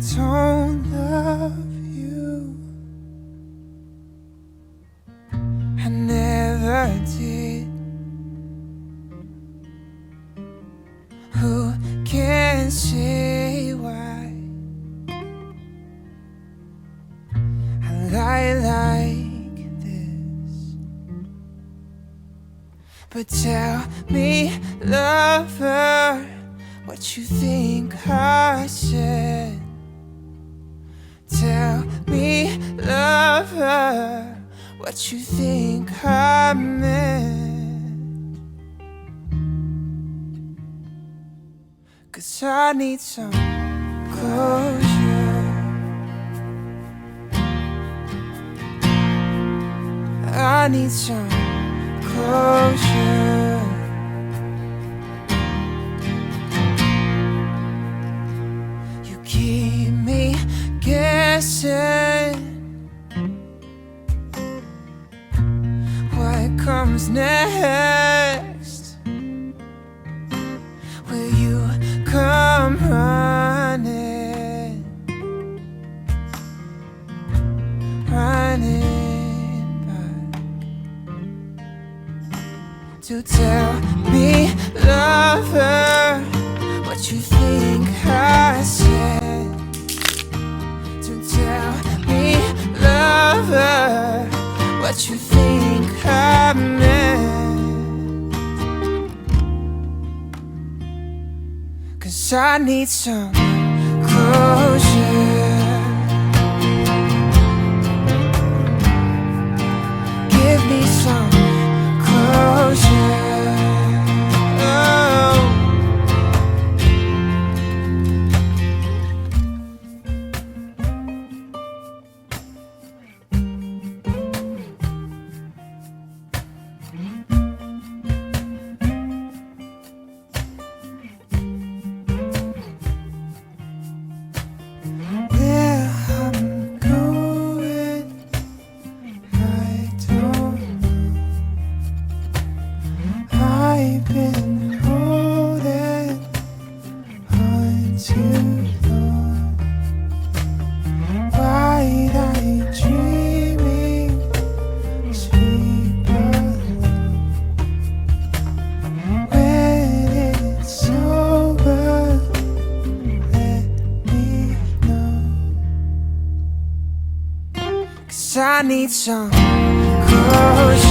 don't love you. I never did. Who can say why I lie like this? But tell me, lover, what you think I said. Tell me, lover, what you think I meant. 'Cause I need some closure. I need some closure. You keep me guessing. What comes next? Will you come running, running back to tell me, lover, what you think I said. To tell me, lover, what you think I meant. 'Cause I need some closure. Give me some closure. Oh. Where I'm going, I don't know. I've been holding on too long. Wide-eyed dreaming, sleep alone. When it's over, let me know. 'Cause I need some closure.